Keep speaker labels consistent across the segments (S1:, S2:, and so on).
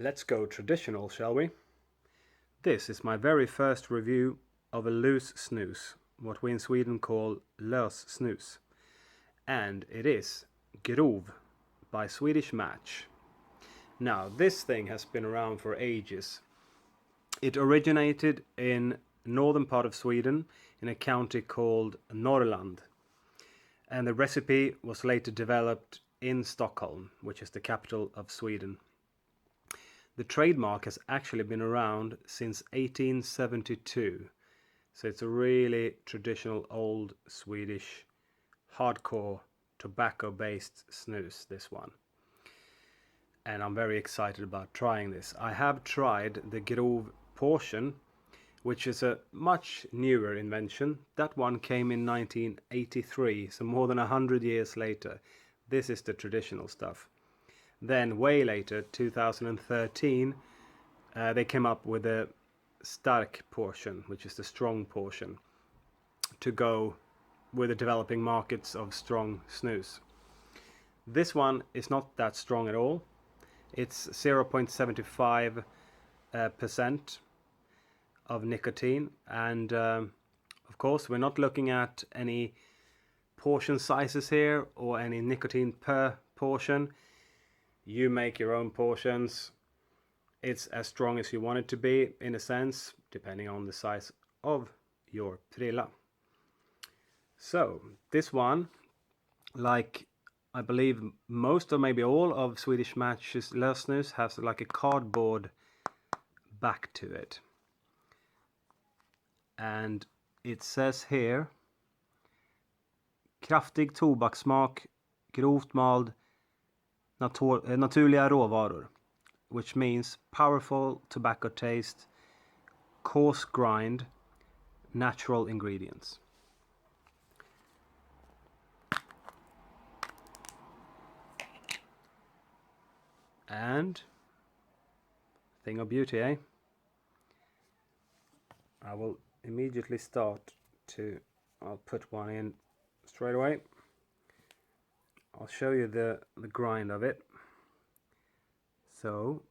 S1: Let's go traditional, shall we? This is my very first review of a loose snus, what we in Sweden call lös snus. And it is Grov by Swedish Match. Now, this thing has been around for ages. It originated in northern part of Sweden in a county called Norrland. And the recipe was later developed in Stockholm, which is the capital of Sweden. The trademark has actually been around since 1872. So it's a really traditional old Swedish hardcore tobacco-based snus, this one. And I'm very excited about trying this. I have tried the Grov portion, which is a much newer invention. That one came in 1983, so more than 100 years later. This is the traditional stuff. Then way later, 2013, they came up with a stark portion, which is the strong portion, to go with the developing markets of strong snus. This one is not that strong at all. It's 0.75% of nicotine, and of course we're not looking at any portion sizes here or any nicotine per portion. You make your own portions. It's as strong as you want it to be, in a sense, depending on the size of your prilla. So this one, like I believe most or maybe all of Swedish Match's lös snus, has like a cardboard back to it. And it says here, kraftig tobakssmak, grovt mald, naturliga råvaror, which means powerful tobacco taste, coarse grind, natural ingredients. And thing of beauty, eh? I will immediately start to, I'll put one in straight away. I'll show you the grind of it. So,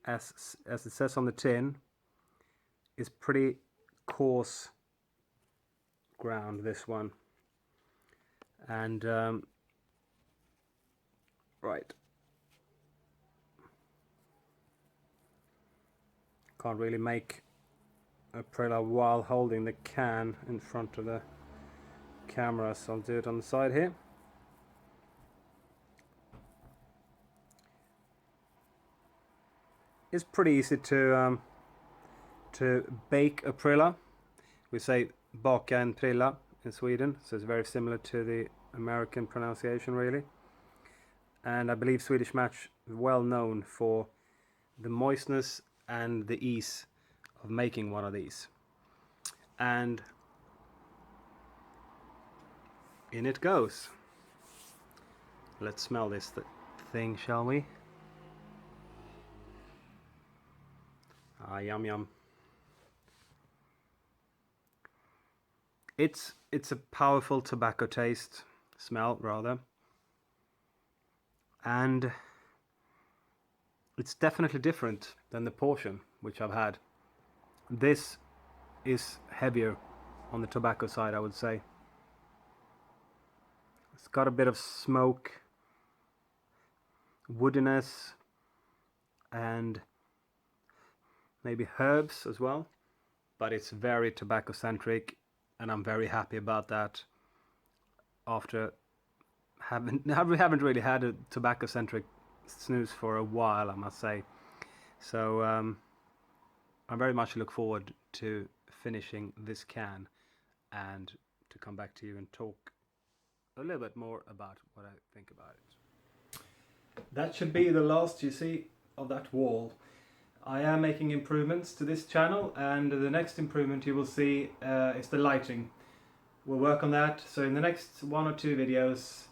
S1: as it says on the tin, it's pretty coarse ground, this one. And right, can't really make a prilla while holding the can in front of the camera, so I'll do it on the side here. It's pretty easy to bake a prilla. We say baka en prilla in Sweden, so it's very similar to the American pronunciation, really. And I believe Swedish Match is well known for the moistness and the ease of making one of these. And in it goes. Let's smell this thing, shall we? Ah, yum yum. It's a powerful tobacco taste, smell rather. And it's definitely different than the portion which I've had. This is heavier on the tobacco side, I would say. It's got a bit of smoke, woodiness, and maybe herbs as well, but it's very tobacco centric, and I'm very happy about that. After haven't really had a tobacco centric snus for a while, I must say. So I very much look forward to finishing this can and to come back to you and talk a little bit more about what I think about it. That should be the last you see of that wall. I am making improvements to this channel, and the next improvement you will see is the lighting. We'll work on that, so in the next 1 or 2 videos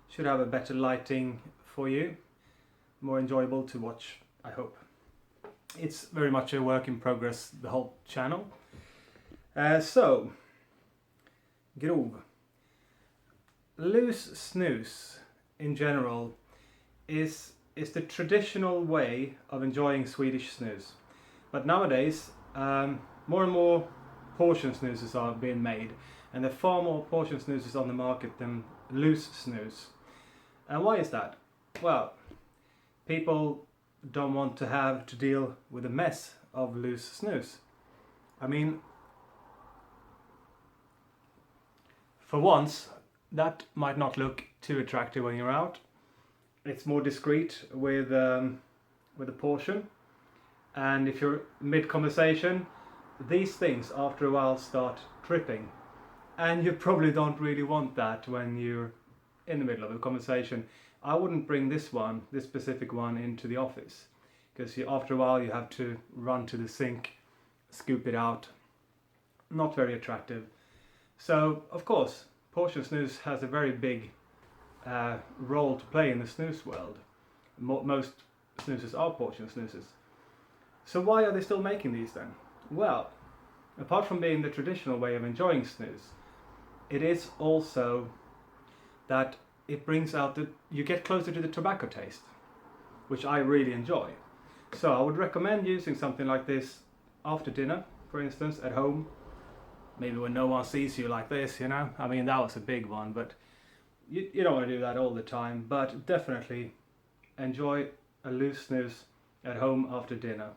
S1: should have a better lighting for you, more enjoyable to watch, I hope. It's very much a work in progress, the whole channel. So, Grov. Loose snus in general is it's the traditional way of enjoying Swedish snus. But nowadays, more and more portion snoozes are being made, and there are far more portion snoozes on the market than loose snus. And why is that? Well, people don't want to have to deal with the mess of loose snus. I mean, for once, that might not look too attractive when you're out. It's more discreet with a portion, and if you're mid-conversation, these things after a while start tripping, and you probably don't really want that when you're in the middle of a conversation. I wouldn't bring this specific one into the office, because after a while you have to run to the sink, scoop it out. Not very attractive. So of course portion snus has a very big role to play in the snus world. Most snoozes are portion snoozes. So why are they still making these then? Well, apart from being the traditional way of enjoying snus, it is also that it brings out you get closer to the tobacco taste, which I really enjoy. So I would recommend using something like this after dinner, for instance, at home. Maybe when no one sees you like this, you know. I mean, that was a big one, but you don't want to do that all the time. But definitely enjoy a loose snus at home after dinner.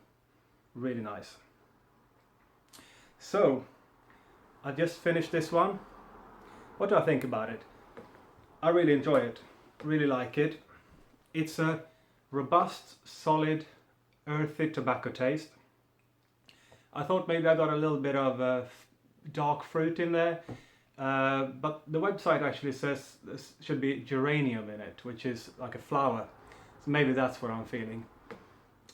S1: Really nice. So, I just finished this one. What do I think about it? I really enjoy it. Really like it. It's a robust, solid, earthy tobacco taste. I thought maybe I got a little bit of dark fruit in there, but the website actually says there should be geranium in it, which is like a flower. So maybe that's what I'm feeling.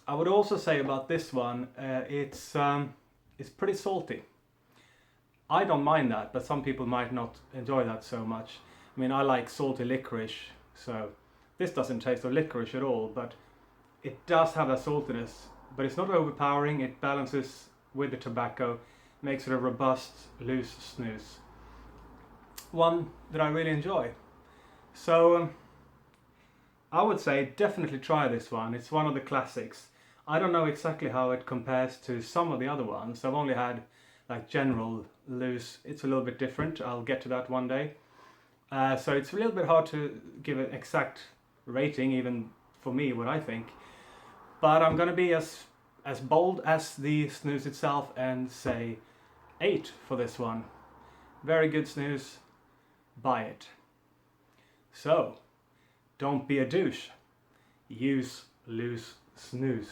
S1: I would also say about this one, it's pretty salty. I don't mind that, but some people might not enjoy that so much. I mean, I like salty licorice, so this doesn't taste of licorice at all, but it does have that saltiness, but it's not overpowering. It balances with the tobacco, makes it a robust, loose snus. One that I really enjoy. So I would say definitely try this one. It's one of the classics. I don't know exactly how it compares to some of the other ones. I've only had like general loose. It's a little bit different. I'll get to that one day. So it's a little bit hard to give an exact rating, even for me, what I think. But I'm going to be as bold as the snus itself and say 8 for this one. Very good snus. Buy it. So, don't be a douche. Use loose snus.